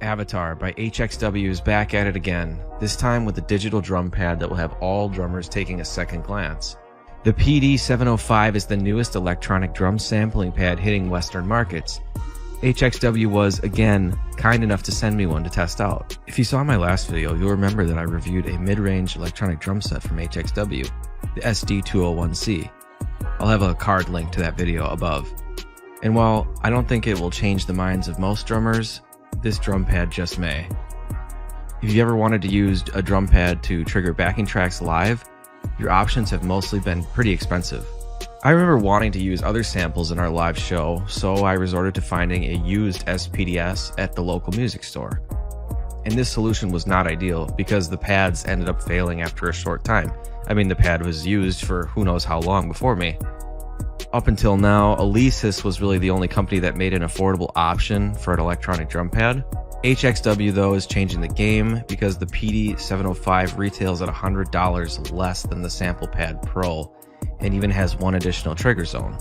Avatar by HXW is back at it again, this time with a digital drum pad that will have all drummers taking a second glance. The PD705 is the newest electronic drum sampling pad hitting Western markets. HXW was, again, kind enough to send me one to test out. If you saw my last video, you'll remember that I reviewed a mid-range electronic drum set from HXW, the SD-201C. I'll have a card link to that video above. And while I don't think it will change the minds of most drummers, this drum pad just may. If you ever wanted to use a drum pad to trigger backing tracks live, your options have mostly been pretty expensive. I remember wanting to use other samples in our live show, so I resorted to finding a used SPD-S at the local music store. And this solution was not ideal because the pads ended up failing after a short time. I mean, the pad was used for who knows how long before me. Up until now, Alesis was really the only company that made an affordable option for an electronic drum pad. HXW, though, is changing the game because the PD705 retails at $100 less than the Sample Pad Pro and even has one additional trigger zone.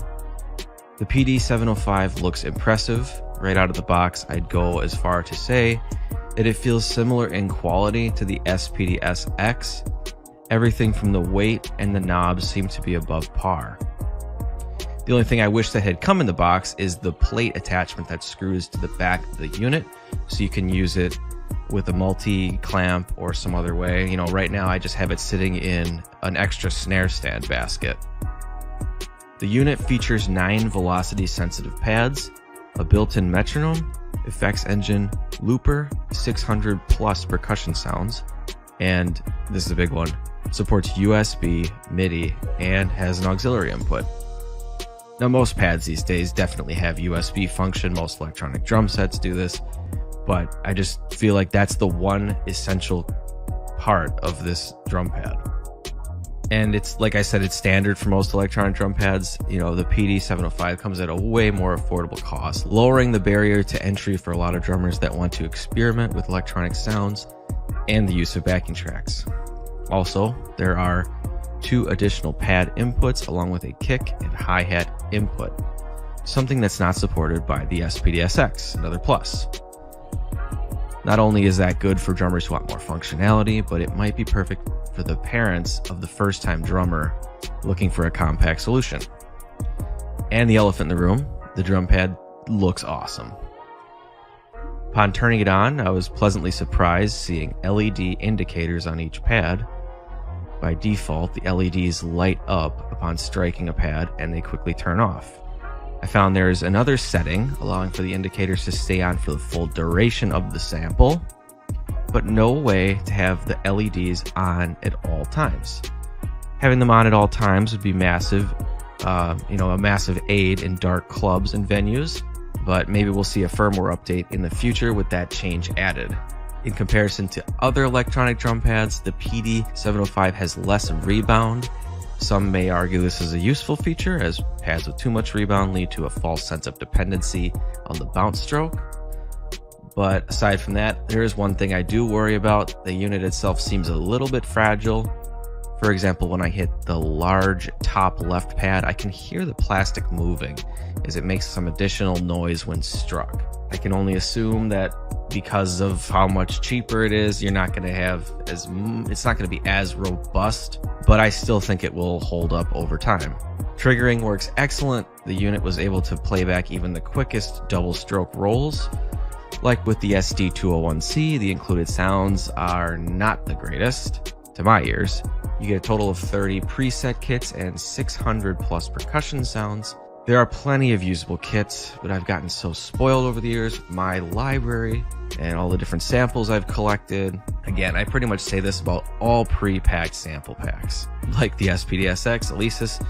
The PD705 looks impressive. Right out of the box, I'd go as far to say that it feels similar in quality to the SPD-SX. Everything from the weight and the knobs seem to be above par. The only thing I wish that had come in the box is the plate attachment that screws to the back of the unit, so you can use it with a multi-clamp or some other way. You know, right now I just have it sitting in an extra snare stand basket. The unit features 9 velocity-sensitive pads, a built-in metronome, effects engine, looper, 600 plus percussion sounds, and this is a big one, supports USB, MIDI, and has an auxiliary input. Now, most pads these days definitely have USB function. Most electronic drum sets do this, but I just feel like that's the one essential part of this drum pad. And it's, like I said, it's standard for most electronic drum pads. You know, the PD705 comes at a way more affordable cost, lowering the barrier to entry for a lot of drummers that want to experiment with electronic sounds and the use of backing tracks. Also, there are 2 additional pad inputs along with a kick and hi-hat input, something that's not supported by the SPD-SX, another plus. Not only is that good for drummers who want more functionality, but it might be perfect for the parents of the first-time drummer looking for a compact solution. And the elephant in the room, the drum pad looks awesome. Upon turning it on, I was pleasantly surprised seeing LED indicators on each pad. By default, the LEDs light up upon striking a pad and they quickly turn off. I found there is another setting allowing for the indicators to stay on for the full duration of the sample, but no way to have the LEDs on at all times. Having them on at all times would be massive, a massive aid in dark clubs and venues, but maybe we'll see a firmware update in the future with that change added. In comparison to other electronic drum pads, the PD705 has less rebound. Some may argue this is a useful feature, as pads with too much rebound lead to a false sense of dependency on the bounce stroke. But aside from that, there is one thing I do worry about. The unit itself seems a little bit fragile. For example, when I hit the large top left pad, I can hear the plastic moving as it makes some additional noise when struck. I can only assume that because of how much cheaper it is, it's not going to be as robust, but I still think it will hold up over time. Triggering works excellent. The unit was able to play back even the quickest double stroke rolls. Like with the SD-201C, the included sounds are not the greatest to my ears. You get a total of 30 preset kits and 600 plus percussion sounds. There are plenty of usable kits, but I've gotten so spoiled over the years with my library and all the different samples I've collected. Again, I pretty much say this about all pre-packed sample packs. Like the SPD-SX, Alesis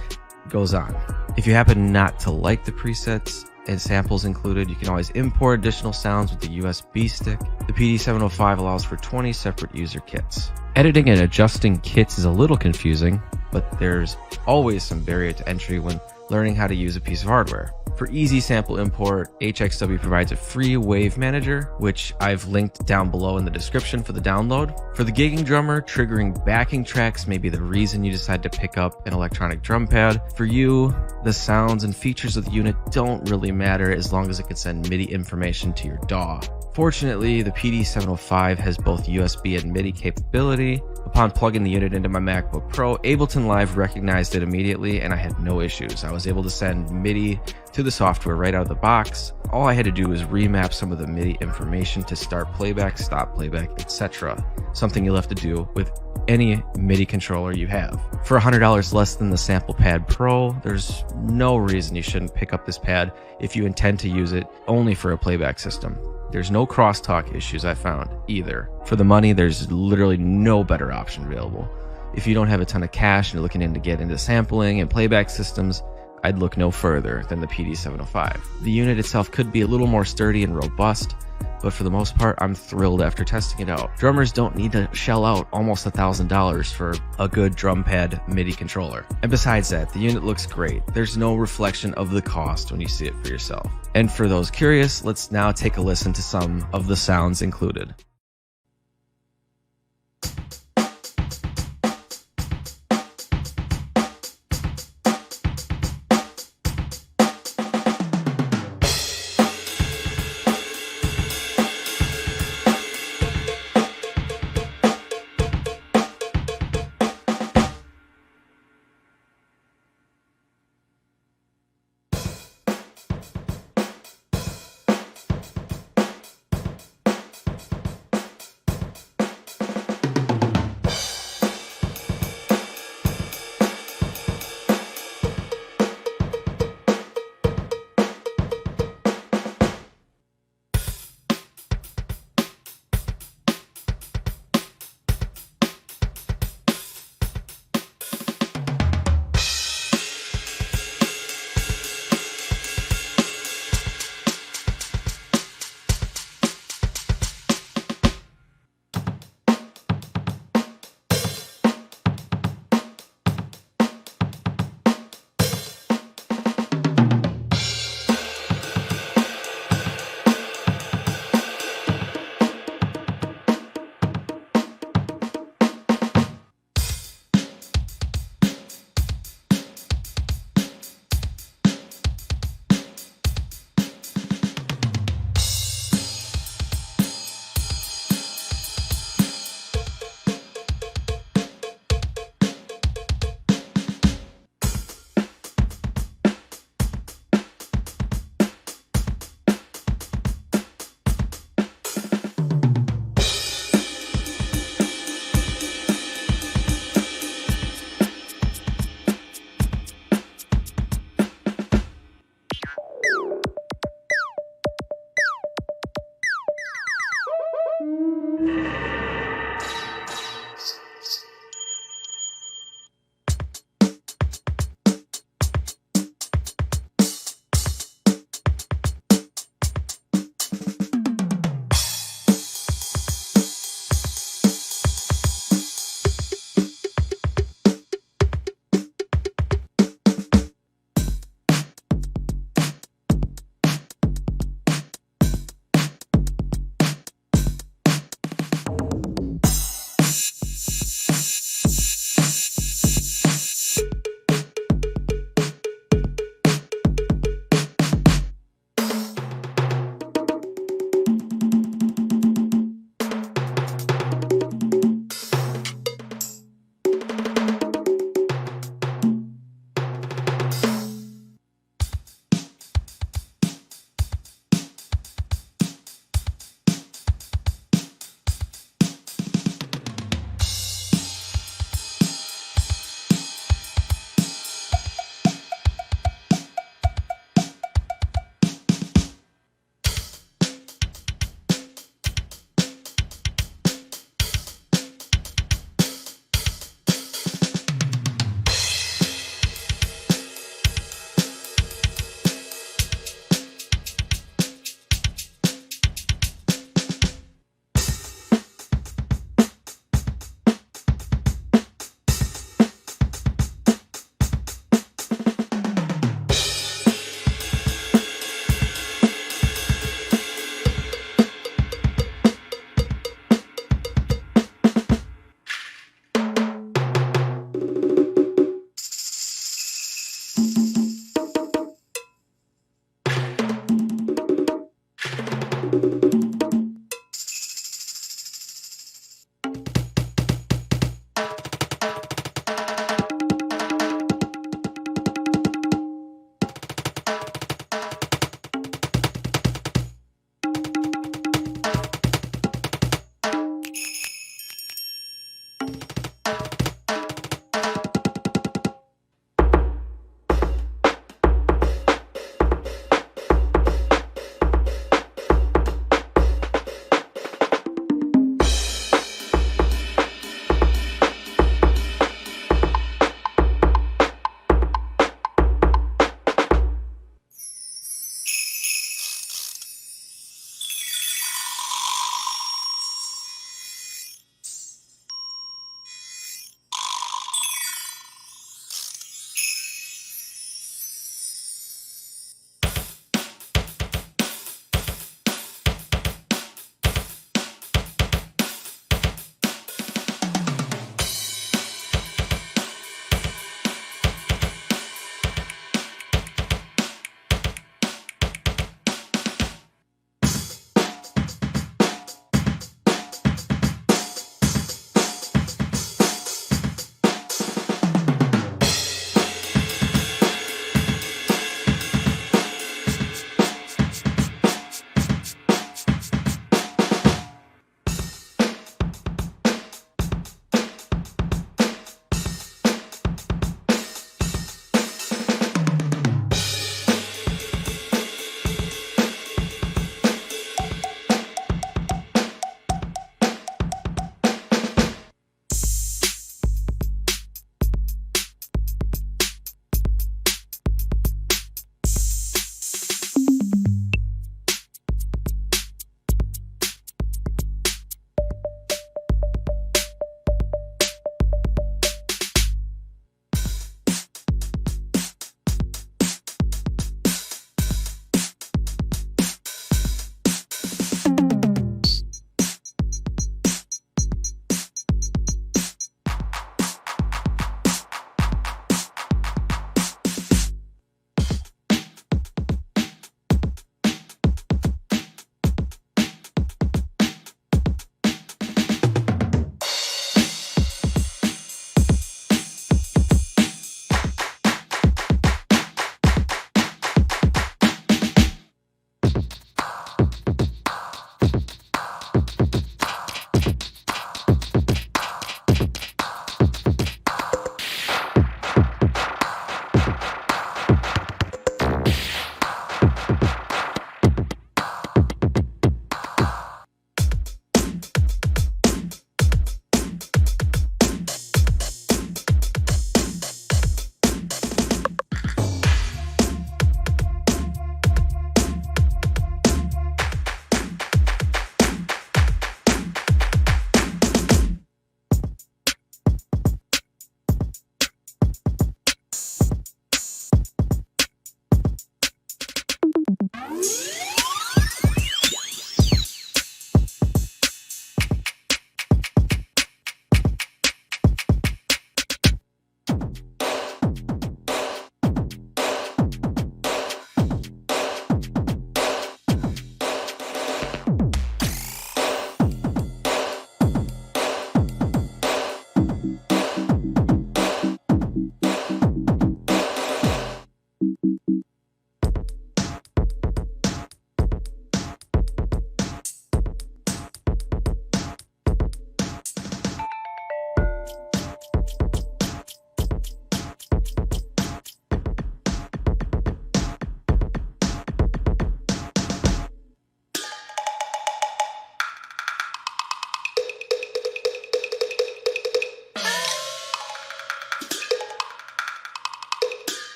goes on. If you happen not to like the presets and samples included, you can always import additional sounds with the USB stick. The PD705 allows for 20 separate user kits. Editing and adjusting kits is a little confusing, but there's always some barrier to entry when learning how to use a piece of hardware. For easy sample import, HXW provides a free wave manager, which I've linked down below in the description for the download. For the gigging drummer, triggering backing tracks may be the reason you decide to pick up an electronic drum pad. For you, the sounds and features of the unit don't really matter as long as it can send MIDI information to your DAW. Fortunately, the PD705 has both USB and MIDI capability. Upon plugging the unit into my MacBook Pro, Ableton Live recognized it immediately and I had no issues. I was able to send MIDI to the software right out of the box. All I had to do was remap some of the MIDI information to start playback, stop playback, etc. Something you'll have to do with any MIDI controller you have. For $100 less than the Sample Pad Pro, there's no reason you shouldn't pick up this pad if you intend to use it only for a playback system. There's no crosstalk issues I found either. For the money, there's literally no better option available. If you don't have a ton of cash and you're looking to get into sampling and playback systems, I'd look no further than the PD705. The unit itself could be a little more sturdy and robust, but for the most part, I'm thrilled after testing it out. Drummers don't need to shell out almost $1,000 for a good drum pad MIDI controller. And besides that, the unit looks great. There's no reflection of the cost when you see it for yourself. And for those curious, let's now take a listen to some of the sounds included.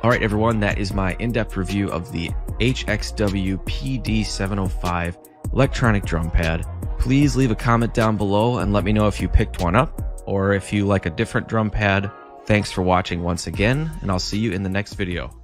All right, everyone, that is my in-depth review of the HXW PD705 electronic drum pad. Please leave a comment down below and let me know if you picked one up or if you like a different drum pad. Thanks for watching once again, and I'll see you in the next video.